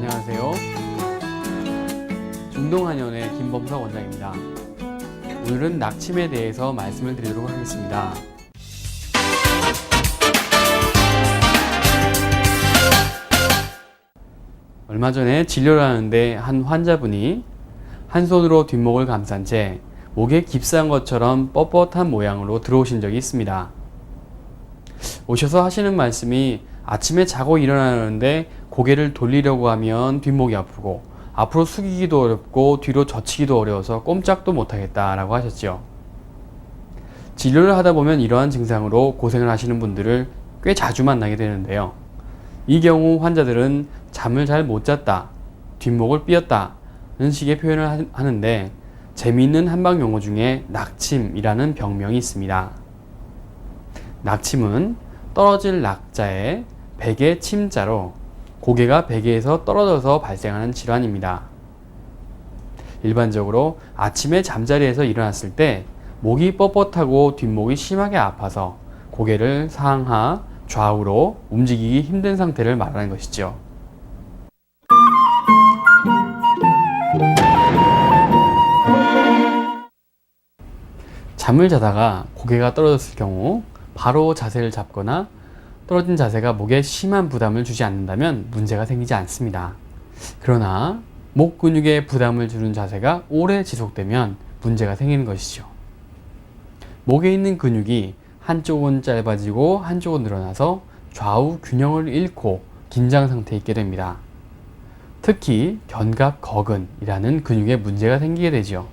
안녕하세요. 중동한의원의 김범석 원장입니다. 오늘은 낙침에 대해서 말씀을 드리도록 하겠습니다. 얼마 전에 진료를 하는데 한 환자분이 한 손으로 뒷목을 감싼 채 목에 깁스한 것처럼 뻣뻣한 모양으로 들어오신 적이 있습니다. 오셔서 하시는 말씀이 아침에 자고 일어나는데 고개를 돌리려고 하면 뒷목이 아프고 앞으로 숙이기도 어렵고 뒤로 젖히기도 어려워서 꼼짝도 못하겠다라고 하셨죠. 진료를 하다 보면 이러한 증상으로 고생을 하시는 분들을 꽤 자주 만나게 되는데요. 이 경우 환자들은 잠을 잘 못 잤다, 뒷목을 삐었다는 식의 표현을 하는데 재미있는 한방 용어 중에 낙침이라는 병명이 있습니다. 낙침은 떨어질 낙자에 베개 침자로 고개가 베개에서 떨어져서 발생하는 질환입니다. 일반적으로 아침에 잠자리에서 일어났을 때 목이 뻣뻣하고 뒷목이 심하게 아파서 고개를 상하, 좌우로 움직이기 힘든 상태를 말하는 것이죠. 잠을 자다가 고개가 떨어졌을 경우 바로 자세를 잡거나 떨어진 자세가 목에 심한 부담을 주지 않는다면 문제가 생기지 않습니다. 그러나 목 근육에 부담을 주는 자세가 오래 지속되면 문제가 생기는 것이죠. 목에 있는 근육이 한쪽은 짧아지고 한쪽은 늘어나서 좌우 균형을 잃고 긴장 상태에 있게 됩니다. 특히 견갑거근이라는 근육에 문제가 생기게 되죠.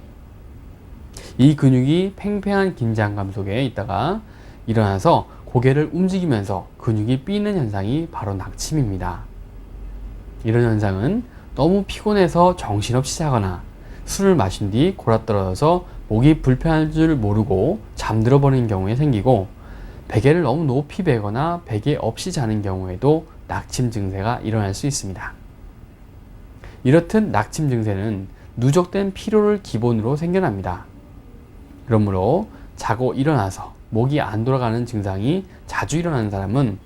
이 근육이 팽팽한 긴장감 속에 있다가 일어나서 고개를 움직이면서 근육이 삐는 현상이 바로 낙침입니다. 이런 현상은 너무 피곤해서 정신없이 자거나 술을 마신 뒤 골아떨어져서 목이 불편할 줄 모르고 잠들어 버리는 경우에 생기고, 베개를 너무 높이 베거나 베개 없이 자는 경우에도 낙침 증세가 일어날 수 있습니다. 이렇듯 낙침 증세는 누적된 피로를 기본으로 생겨납니다. 그러므로 자고 일어나서 목이 안 돌아가는 증상이 자주 일어나는 사람은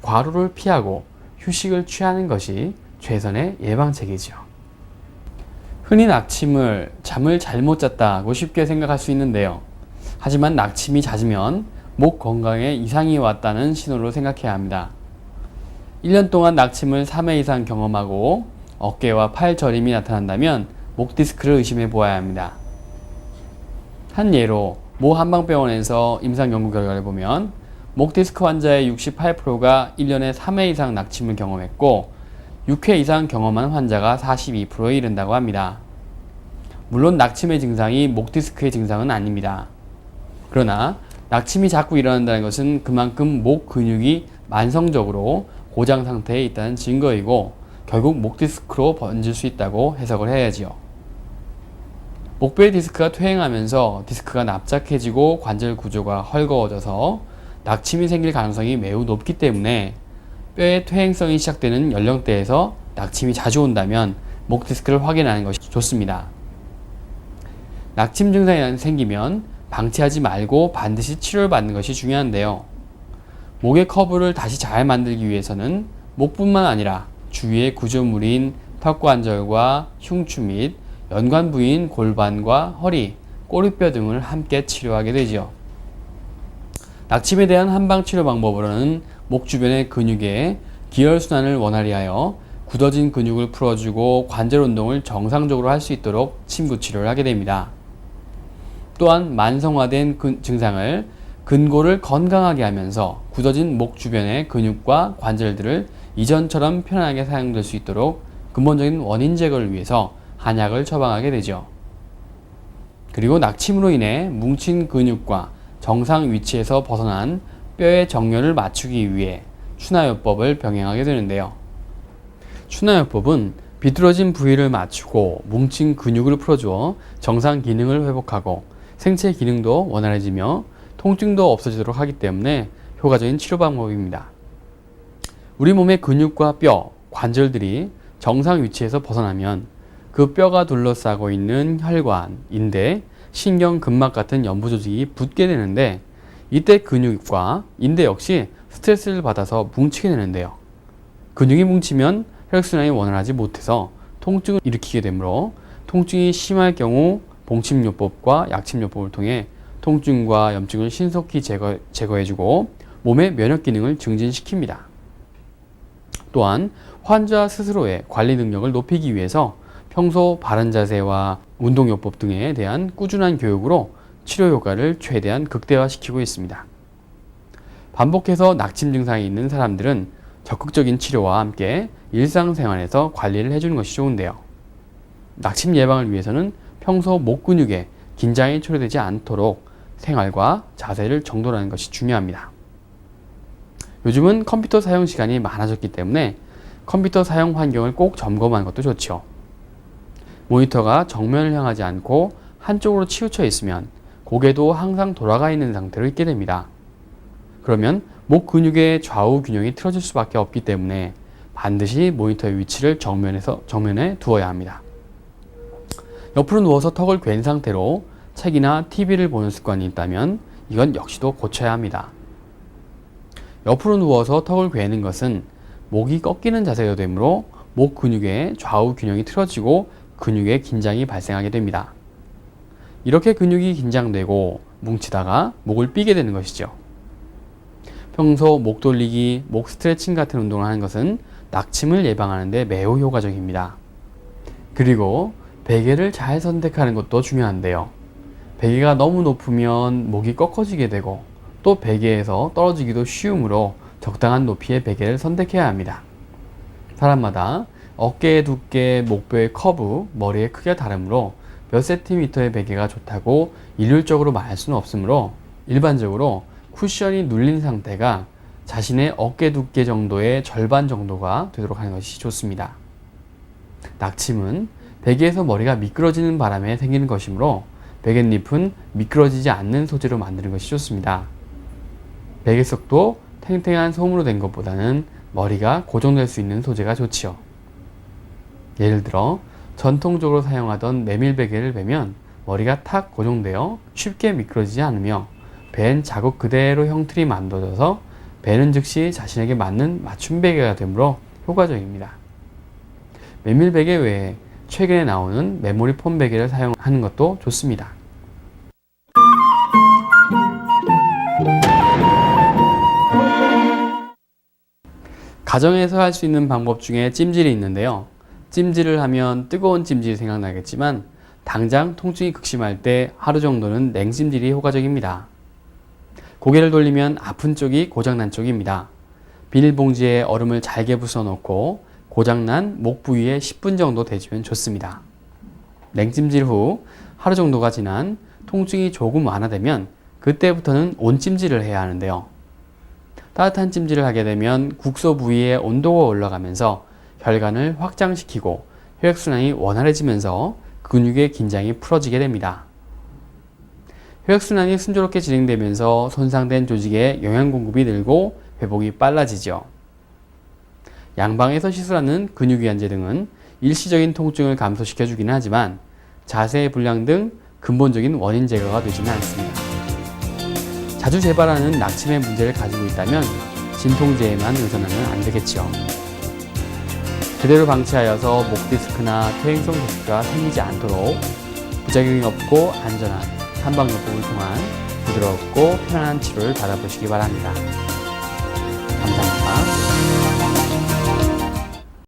과로를 피하고 휴식을 취하는 것이 최선의 예방책이죠. 흔히 낙침을 잠을 잘못 잤다고 쉽게 생각할 수 있는데요. 하지만 낙침이 잦으면 목 건강에 이상이 왔다는 신호로 생각해야 합니다. 1년 동안 낙침을 3회 이상 경험하고 어깨와 팔 저림이 나타난다면 목 디스크를 의심해 보아야 합니다. 한 예로 모 한방병원에서 임상 연구 결과를 보면 목 디스크 환자의 68%가 1년에 3회 이상 낙침을 경험했고 6회 이상 경험한 환자가 42%에 이른다고 합니다. 물론 낙침의 증상이 목 디스크의 증상은 아닙니다. 그러나 낙침이 자꾸 일어난다는 것은 그만큼 목 근육이 만성적으로 고장 상태에 있다는 증거이고 결국 목 디스크로 번질 수 있다고 해석을 해야지요. 목뼈의 디스크가 퇴행하면서 디스크가 납작해지고 관절 구조가 헐거워져서 낙침이 생길 가능성이 매우 높기 때문에 뼈의 퇴행성이 시작되는 연령대에서 낙침이 자주 온다면 목 디스크를 확인하는 것이 좋습니다. 낙침 증상이 생기면 방치하지 말고 반드시 치료를 받는 것이 중요한데요. 목의 커브를 다시 잘 만들기 위해서는 목뿐만 아니라 주위의 구조물인 턱관절과 흉추 및 연관 부위인 골반과 허리, 꼬리뼈 등을 함께 치료하게 되죠. 낙침에 대한 한방 치료 방법으로는 목 주변의 근육의 기혈순환을 원활히 하여 굳어진 근육을 풀어주고 관절 운동을 정상적으로 할 수 있도록 침구 치료를 하게 됩니다. 또한 만성화된 증상을 근골을 건강하게 하면서 굳어진 목 주변의 근육과 관절들을 이전처럼 편안하게 사용될 수 있도록 근본적인 원인 제거를 위해서 한약을 처방하게 되죠. 그리고 낙침으로 인해 뭉친 근육과 정상 위치에서 벗어난 뼈의 정렬을 맞추기 위해 추나요법을 병행하게 되는데요. 추나요법은 비뚤어진 부위를 맞추고 뭉친 근육을 풀어주어 정상 기능을 회복하고 생체 기능도 원활해지며 통증도 없어지도록 하기 때문에 효과적인 치료 방법입니다. 우리 몸의 근육과 뼈, 관절들이 정상 위치에서 벗어나면 그 뼈가 둘러싸고 있는 혈관, 인대, 신경, 근막 같은 연부 조직이 붙게 되는데 이때 근육과 인대 역시 스트레스를 받아서 뭉치게 되는데요. 근육이 뭉치면 혈액순환이 원활하지 못해서 통증을 일으키게 되므로 통증이 심할 경우 봉침요법과 약침요법을 통해 통증과 염증을 신속히 제거해주고 몸의 면역 기능을 증진시킵니다. 또한 환자 스스로의 관리 능력을 높이기 위해서 평소 바른 자세와 운동요법 등에 대한 꾸준한 교육으로 치료 효과를 최대한 극대화시키고 있습니다. 반복해서 낙침 증상이 있는 사람들은 적극적인 치료와 함께 일상생활에서 관리를 해주는 것이 좋은데요. 낙침 예방을 위해서는 평소 목 근육에 긴장이 초래되지 않도록 생활과 자세를 정돈하는 것이 중요합니다. 요즘은 컴퓨터 사용 시간이 많아졌기 때문에 컴퓨터 사용 환경을 꼭 점검하는 것도 좋죠. 모니터가 정면을 향하지 않고 한쪽으로 치우쳐 있으면 고개도 항상 돌아가 있는 상태로 있게 됩니다. 그러면 목 근육의 좌우 균형이 틀어질 수밖에 없기 때문에 반드시 모니터의 위치를 정면에 두어야 합니다. 옆으로 누워서 턱을 괜 상태로 책이나 TV를 보는 습관이 있다면 이건 역시도 고쳐야 합니다. 옆으로 누워서 턱을 괴는 것은 목이 꺾이는 자세가 되므로 목 근육의 좌우 균형이 틀어지고 근육의 긴장이 발생하게 됩니다. 이렇게 근육이 긴장되고 뭉치다가 목을 삐게 되는 것이죠. 평소 목 돌리기, 목 스트레칭 같은 운동을 하는 것은 낙침을 예방하는 데 매우 효과적입니다. 그리고 베개를 잘 선택하는 것도 중요한데요. 베개가 너무 높으면 목이 꺾어지게 되고 또 베개에서 떨어지기도 쉬우므로 적당한 높이의 베개를 선택해야 합니다. 사람마다 어깨의 두께, 목뼈의 커브, 머리의 크기가 다르므로 몇 센티미터의 베개가 좋다고 일률적으로 말할 수는 없으므로 일반적으로 쿠션이 눌린 상태가 자신의 어깨 두께 정도의 절반 정도가 되도록 하는 것이 좋습니다. 낙침은 베개에서 머리가 미끄러지는 바람에 생기는 것이므로 베갯잎은 미끄러지지 않는 소재로 만드는 것이 좋습니다. 베개석도 탱탱한 솜으로 된 것보다는 머리가 고정될 수 있는 소재가 좋지요. 예를 들어 전통적으로 사용하던 메밀 베개를 베면 머리가 탁 고정되어 쉽게 미끄러지지 않으며 벤 자국 그대로 형틀이 만들어져서 베는 즉시 자신에게 맞는 맞춤 베개가 되므로 효과적입니다. 메밀 베개 외에 최근에 나오는 메모리 폼 베개를 사용하는 것도 좋습니다. 가정에서 할 수 있는 방법 중에 찜질이 있는데요. 찜질을 하면 뜨거운 찜질이 생각나겠지만 당장 통증이 극심할 때 하루 정도는 냉찜질이 효과적입니다. 고개를 돌리면 아픈 쪽이 고장난 쪽입니다. 비닐봉지에 얼음을 잘게 부숴놓고 고장난 목 부위에 10분 정도 대주면 좋습니다. 냉찜질 후 하루 정도가 지난 통증이 조금 완화되면 그때부터는 온찜질을 해야 하는데요. 따뜻한 찜질을 하게 되면 국소 부위의 온도가 올라가면서 혈관을 확장시키고 혈액순환이 원활해지면서 근육의 긴장이 풀어지게 됩니다. 혈액순환이 순조롭게 진행되면서 손상된 조직에 영양 공급이 늘고 회복이 빨라지죠. 양방에서 시술하는 근육이완제 등은 일시적인 통증을 감소시켜 주기는 하지만 자세의 불량 등 근본적인 원인 제거가 되지는 않습니다. 자주 재발하는 낙침의 문제를 가지고 있다면 진통제에만 의존하면 안 되겠죠. 제대로 방치하여서 목 디스크나 퇴행성 디스크가 생기지 않도록 부작용이 없고 안전한 한방요법을 통한 부드럽고 편안한 치료를 받아보시기 바랍니다.